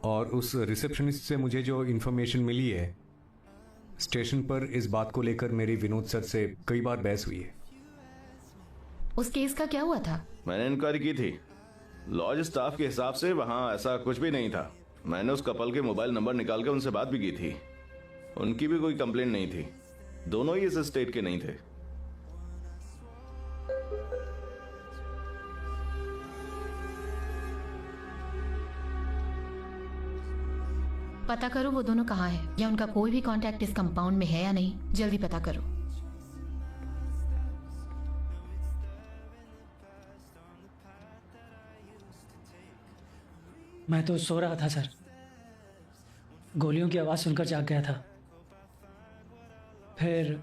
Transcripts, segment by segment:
और उस रिसेप्शनिस्ट से मुझे जो इन्फॉर्मेशन मिली है, स्टेशन पर इस बात को लेकर मेरी विनोद सर से कई बार बहस हुई है। उस केस का क्या हुआ था? मैंने इंक्वायरी की थी। लॉज स्टाफ के हिसाब से वहाँ ऐसा कुछ भी नहीं था। मैंने उस कपल के मोबाइल नंबर निकाल कर उनसे बात भी की थी। उनकी भी कोई कंप्लेंट नहीं थी। दोनों ही इस स्टेट के नहीं थे। पता करो वो दोनों कहाँ हैं, या उनका कोई भी कांटेक्ट इस कंपाउंड में है या नहीं। जल्दी पता करो। मैं तो सो रहा था सर, गोलियों की आवाज़ सुनकर जाग गया था। फिर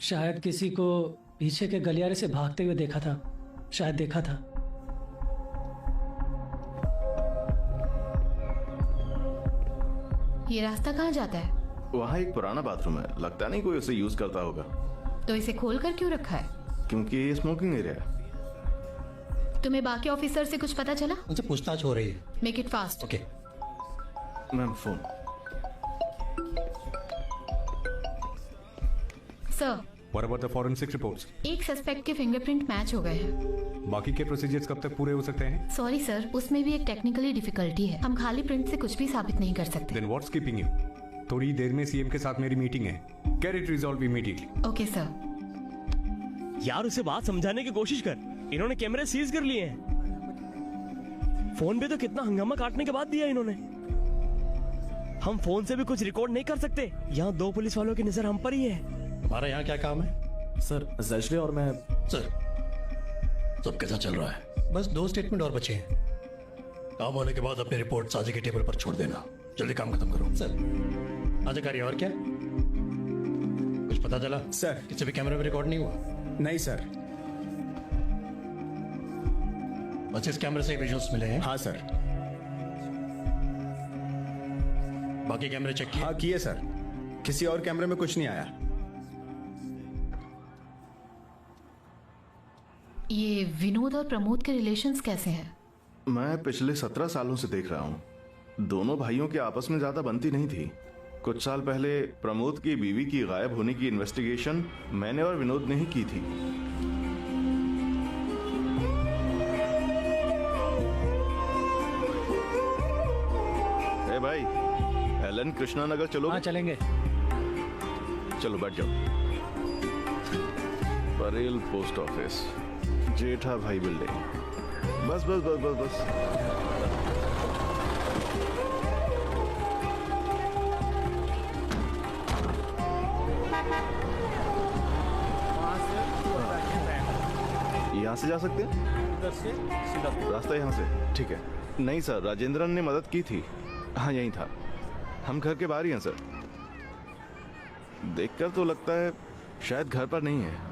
शायद किसी को पीछे के गलियारे से भागते हुए देखा था, शायद देखा था। ये रास्ता कहाँ जाता है? वहाँ एक पुराना बाथरूम है, लगता नहीं कोई उसे यूज करता होगा। तो इसे खोल कर क्यों रखा है? क्योंकि ये स्मोकिंग एरिया है। तुम्हें बाकी ऑफिसर से कुछ पता चला? उनसे पूछताछ हो रही है। Make it fast. Okay ma'am phone. Sir, What about the forensic reports? एक सस्पेक्ट के फिंगरप्रिंट मैच हो गए हैं। बाकी के प्रोसीजर्स कब तक पूरे हो सकते हैं? सॉरी सर, उसमें भी एक टेक्निकली डिफिकल्टी है। हम खाली प्रिंट से कुछ भी साबित नहीं कर सकते। Then what's keeping you? थोड़ी देर में सीएम के साथ मेरी मीटिंग है। Get it resolved immediately. Okay sir. यार उसे बात समझाने की कोशिश कर। इन्होंने कैमरे सीज कर लिए हैं। फोन पे तो कितना हंगामा काटने के बाद दिया इन्होंने। हम फोन से भी कुछ रिकॉर्ड नहीं कर सकते। यहाँ 2 पुलिस वालों की नजर हम पर ही है। हमारा यहाँ क्या काम है? सर जैशले और मैं। सर सब कैसा चल रहा है? बस 2 स्टेटमेंट और बचे हैं। काम होने के बाद अपनी रिपोर्ट साजी के टेबल पर छोड़ देना। जल्दी काम खत्म करो। सर अधिकारी और क्या कुछ पता चला? सर किसी भी कैमरे में रिकॉर्ड नहीं हुआ? नहीं सर। बस इस कैमरे से विजुअल्स मिले हैं? हाँ सर। बाकी कैमरे चेक किए? हाँ किए सर। किसी और कैमरे में कुछ नहीं आया। ये विनोद और प्रमोद के रिलेशंस कैसे हैं? मैं पिछले 17 सालों से देख रहा हूँ। दोनों भाइयों की आपस में ज्यादा बनती नहीं थी। कुछ साल पहले प्रमोद की बीवी की गायब होने की इन्वेस्टिगेशन मैंने और विनोद ने ही की थी। ए भाई, एलन कृष्णा नगर चलो। हाँ चलेंगे। चलो बैठ जाओ। परेल पोस्ट ऑफिस, जेठा भाई बिल्डिंग। बस बस बस बस बस। यहाँ से जा सकते हैं? उधर से सीधा रास्ता यहाँ से? ठीक है। नहीं सर, राजेंद्रन ने मदद की थी। हाँ यही था। हम घर के बाहर ही हैं सर। देखकर तो लगता है शायद घर पर नहीं है।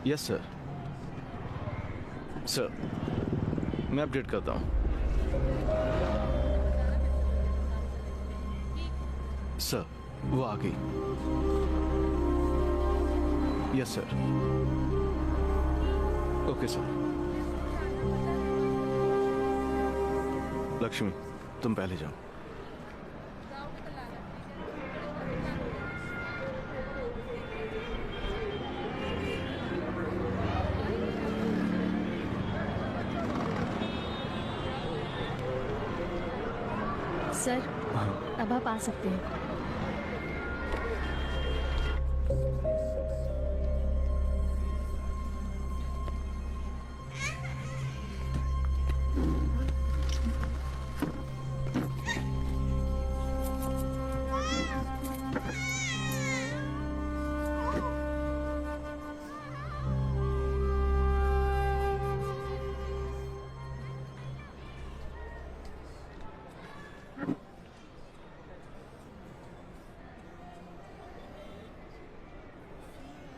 Yes sir. सर मैं अपडेट करता हूँ। सर वो आ गई। Yes sir. Okay sir. Lakshmi तुम पहले जाओ। सर अब आप आ सकते हैं।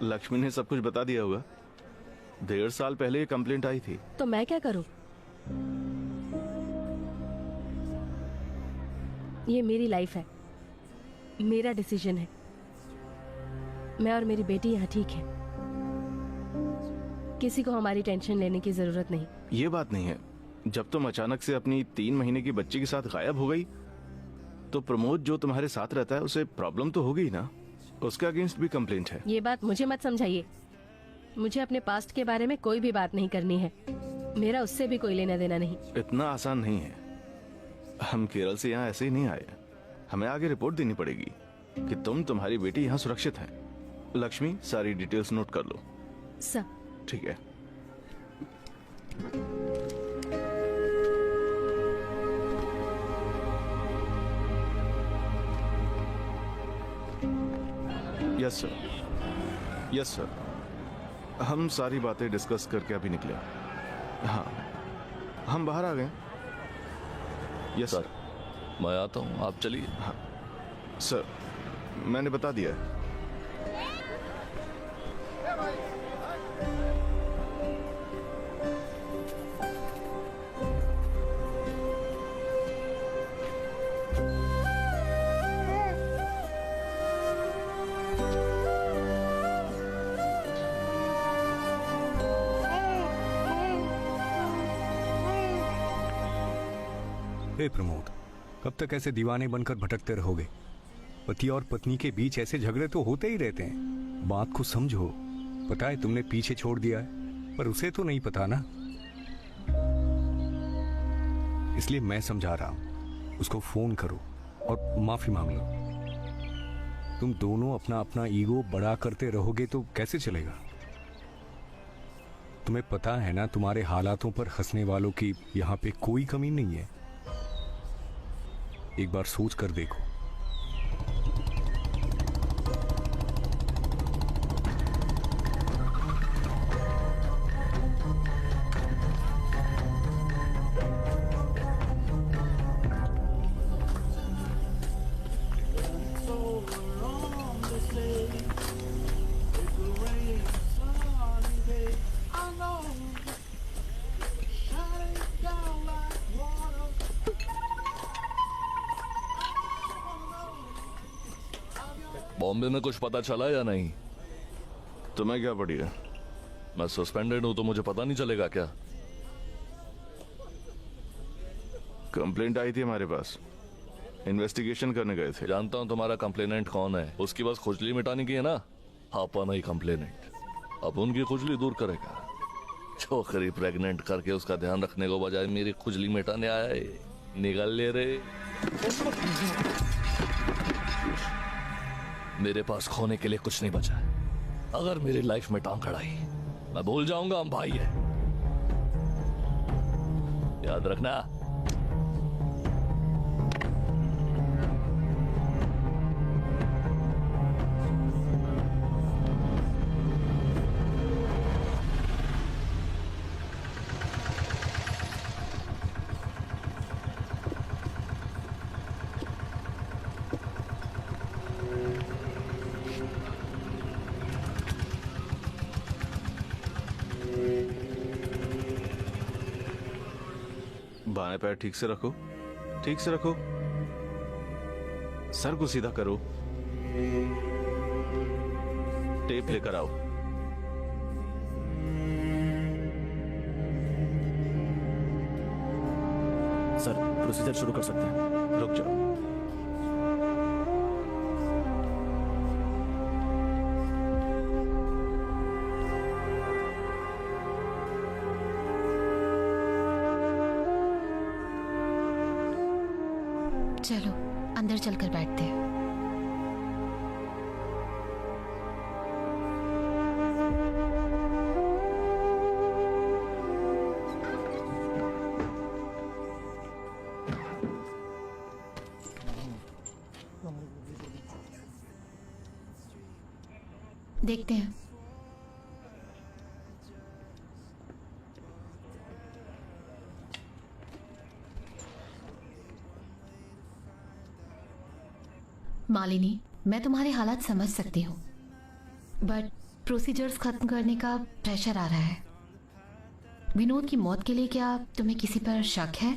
लक्ष्मी ने सब कुछ बता दिया होगा। 1.5 साल पहले ये कंप्लेंट आई थी। तो मैं क्या करूं? ये मेरी लाइफ है, मेरा डिसीजन है। मैं और मेरी बेटी यहाँ ठीक है। किसी को हमारी टेंशन लेने की जरूरत नहीं। ये बात नहीं है, जब तुम अचानक से अपनी 3 महीने की बच्ची के साथ गायब हो गई तो प्रमोद जो तुम्हारे साथ रहता है उसे प्रॉब्लम तो होगी ना, उसके अगेंस्ट भी कंप्लेंट है। ये बात मुझे मत समझाइए। मुझे अपने पास्ट के बारे में कोई भी बात नहीं करनी है। मेरा उससे भी कोई लेना देना नहीं। इतना आसान नहीं है। हम केरल से यहाँ ऐसे ही नहीं आए। हमें आगे रिपोर्ट देनी पड़ेगी कि तुम्हारी बेटी यहाँ सुरक्षित है। लक्ष्मी, सारी डिटेल्स नोट कर लो। सर। ठीक है। Yes sir, yes sir. हम सारी बातें डिस्कस करके अभी निकले। हाँ, हम बाहर आ गए। Yes sir. मैं आता हूँ, आप चलिए। हाँ सर, मैंने बता दिया है। हे प्रमोद, कब तक ऐसे दीवाने बनकर भटकते रहोगे? पति और पत्नी के बीच ऐसे झगड़े तो होते ही रहते हैं। बात को समझो। पता है तुमने पीछे छोड़ दिया है, पर उसे तो नहीं पता ना, इसलिए मैं समझा रहा हूं। उसको फोन करो और माफी मांग लो। तुम दोनों अपना अपना ईगो बड़ा करते रहोगे तो कैसे चलेगा? तुम्हें पता है ना, तुम्हारे हालातों पर हंसने वालों की यहां पे कोई कमी नहीं है। एक बार सोच कर देखो। बॉम्बे में कुछ पता चला या नहीं? तुम्हें क्या पड़ी है? मैं सस्पेंडेड हूं तो मुझे पता नहीं चलेगा क्या? कंप्लेंट आई थी हमारे पास, इन्वेस्टिगेशन करने गए थे। जानता हूं तुम्हारा कंप्लेनेंट कौन है। उसकी बस खुजली मिटाने की है ना? आपा नहीं कंप्लेनेंट। अब उनकी खुजली दूर करेगा। छोकरी प्रेग्नेंट करके उसका ध्यान रखने को बजाय मेरी खुजली मिटाने आया है। निकल ले रे। मेरे पास खोने के लिए कुछ नहीं बचा है। अगर मेरी लाइफ में टांग अड़ाई, मैं भूल जाऊंगा हम भाई हैं। याद रखना। बाएं पैर ठीक से रखो, ठीक से रखो। सर को सीधा करो। टेप लेकर आओ। सर, प्रोसीजर शुरू कर सकते हैं। रुक जाओ। चलो अंदर चलकर बैठते हैं। देखते हैं। मालिनी, मैं तुम्हारे हालात समझ सकती हूँ, बट प्रोसीजर्स खत्म करने का प्रेशर आ रहा है। विनोद की मौत के लिए क्या तुम्हें किसी पर शक है?